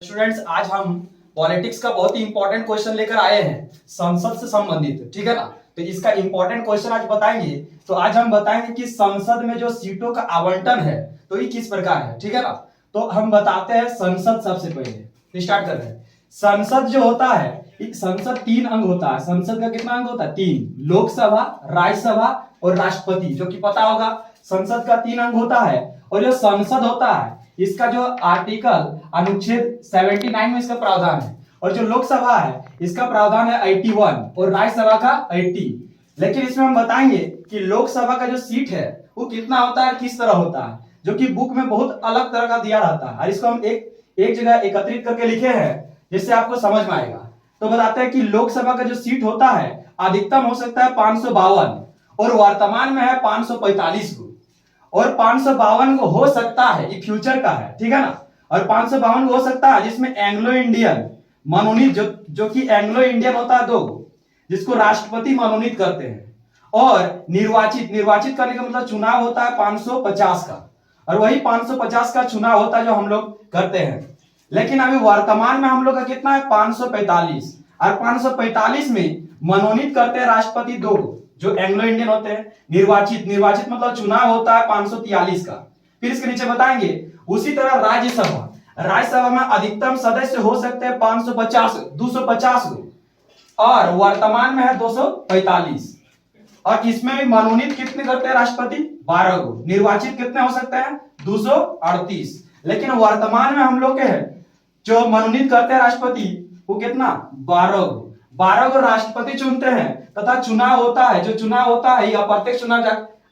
Students, आज हम politics का बहुत ही इंपॉर्टेंट क्वेश्चन लेकर आए हैं संसद से संबंधित। ठीक है ना। तो इसका इंपॉर्टेंट क्वेश्चन आज बताएंगे। तो आज हम बताएंगे कि संसद में जो सीटों का आवंटन है तो ये किस प्रकार है। ठीक है ना। तो हम बताते हैं संसद। सबसे पहले स्टार्ट कर रहे हैं। संसद जो होता है, संसद 3 अंग होता है। संसद का कितना अंग होता है? 3। लोकसभा, राज्यसभा और राष्ट्रपति, जो कि पता होगा संसद का 3 अंग होता है। और जो संसद होता है इसका जो आर्टिकल अनुच्छेद 79 में इसका प्रावधान है। और जो लोकसभा है इसका प्रावधान है 81 और राज्यसभा का 80। लेकिन इसमें हम बताएंगे कि लोकसभा का जो सीट है वो कितना होता है, किस तरह होता है, जो कि बुक में बहुत अलग तरह का दिया रहता है। और इसको हम एक जगह एकत्रित करके लिखे हैं जिससे आपको समझ में आएगा। तो बताते हैं कि लोकसभा का जो सीट होता है अधिकतम हो सकता है 552 और वर्तमान में है 545 को। और 552 को हो सकता है, ये फ्यूचर का है। ठीक है ना। और 552 को हो सकता है जिसमें एंग्लो इंडियन मनोनीत, जो कि एंग्लो इंडियन होता है 2, जिसको राष्ट्रपति मनोनीत करते हैं। और निर्वाचित करने का मतलब चुनाव होता है 550 का। और वही 550 का चुनाव होता है जो हम लोग करते हैं। लेकिन अभी वर्तमान में हम लोग का कितना है? 545। और 545 में मनोनीत करते हैं राष्ट्रपति 2 जो एंग्लो इंडियन होते हैं। निर्वाचित मतलब चुनाव होता है 543 का। फिर इसके नीचे बताएंगे उसी तरह राज्यसभा में अधिकतम सदस्य हो सकते हैं 250 को। और वर्तमान में है 245। और इसमें भी मनोनीत कितने करते हैं राष्ट्रपति? 12 को। निर्वाचित कितने हो सकते हैं? 238। लेकिन वर्तमान में हम लोग के जो मनोनीत करते हैं राष्ट्रपति वो कितना? 12 को राष्ट्रपति चुनते हैं तथा चुनाव होता है। जो चुनाव होता है यह अप्रत्यक्ष चुनाव,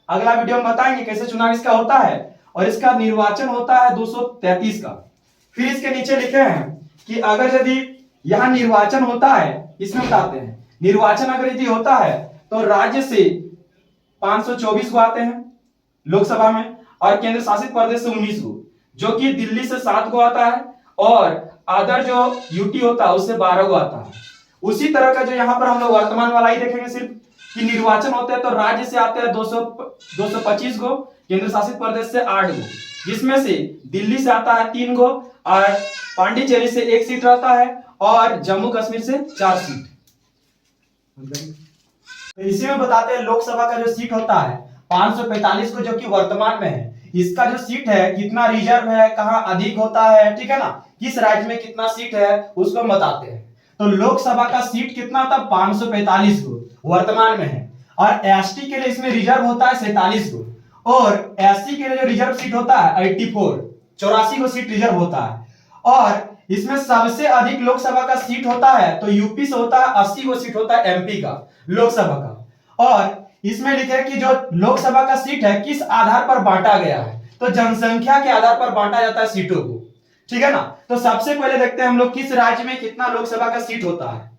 अगला वीडियो में बताएंगे कैसे चुनाव इसका होता है। और इसका निर्वाचन होता है 233 का। फिर इसके नीचे लिखे हैं कि अगर यदि यहां निर्वाचन होता है, इसमें बताते हैं निर्वाचन अगर यदि होता है तो राज्य से 524 को आते हैं लोकसभा में, और केंद्र शासित प्रदेश से 19 को, जो कि दिल्ली से 7 को आता है, और अदर जो यूटी होता है उससे 12 को आता है। उसी तरह का जो यहाँ पर हम लोग वर्तमान वाला ही देखेंगे सिर्फ कि निर्वाचन होते हैं तो राज्य से आते हैं 225 को, केंद्र शासित प्रदेश से 8 को, जिसमें से दिल्ली से आता है 3 को, और पांडिचेरी से 1 सीट रहता है, और जम्मू कश्मीर से 4 सीट। तो इसी में बताते हैं लोकसभा का जो सीट होता है 545 को, जो कि वर्तमान में है। इसका जो सीट है कितना रिजर्व है, कहां अधिक होता है, ठीक है ना, किस राज्य में कितना सीट है उसको हम बताते हैं। तो लोकसभा का सीट कितना था? 545 को वर्तमान में है। और एसटी के लिए इसमें रिजर्व होता है 47 को, और एससी के लिए जो रिजर्व सीट होता है 84 को सीट रिजर्व होता है। और इसमें सबसे अधिक लोकसभा का सीट होता है तो यूपी से होता है 80 को सीट होता है एमपी का लोकसभा का। और इसमें लिखे है कि जो लोकसभा का सीट है किस आधार पर बांटा गया है, तो जनसंख्या के आधार पर बांटा जाता है सीटों को। ठीक है ना। तो सबसे पहले देखते हैं हम लोग किस राज्य में कितना लोकसभा का सीट होता है।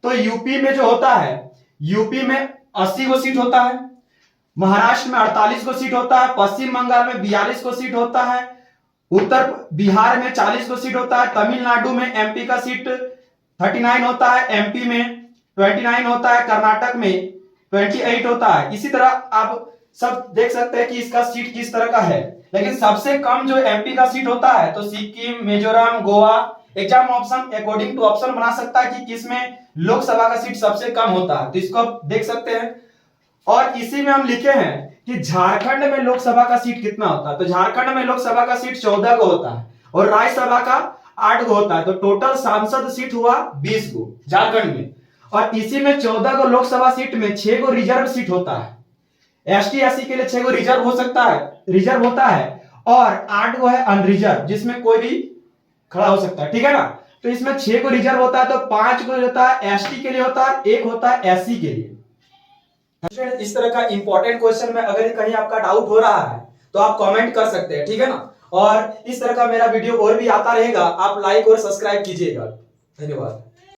तो यूपी में जो होता है, यूपी में 80 को सीट होता है, महाराष्ट्र में 48 को सीट होता है, पश्चिम बंगाल में 42 को सीट होता है, उत्तर बिहार में 40 को सीट होता है, तमिलनाडु में एमपी का सीट 39 होता है, एमपी में 29 होता है, कर्नाटक में 28 होता है। इसी तरह आप सब देख सकते हैं कि इसका सीट किस तरह का है। लेकिन सबसे कम जो एमपी का सीट होता है तो Sikkim, Mizoram, Goa. Exam option according to option बना सकता है कि किसमें लोकसभा का सीट सबसे कम होता है, तो इसको आप देख सकते हैं। और इसी में हम लिखे हैं कि झारखंड में लोकसभा का सीट कितना होता है। तो झारखंड में लोकसभा का सीट 14 को होता है, और राज्यसभा का 8 को होता है। तो टोटल सांसद सीट हुआ 20 को झारखंड में। और इसी में 14 को लोकसभा सीट में 6 को रिजर्व सीट होता है। एसटी एससी के लिए 6 को रिजर्व होता है, और 8 को है अनरिजर्व, जिसमें कोई भी खड़ा हो सकता है। ठीक है ना। तो इसमें 6 को रिजर्व होता है, तो 5 को होता है एसटी के लिए होता है, 1 होता है एससी के लिए। इस तरह का इंपॉर्टेंट क्वेश्चन में अगर कहीं आपका डाउट हो रहा है तो आप कमेंट कर सकते हैं। ठीक है ना। और इस तरह का मेरा वीडियो और भी आता रहेगा, आप लाइक और सब्सक्राइब कीजिएगा। धन्यवाद।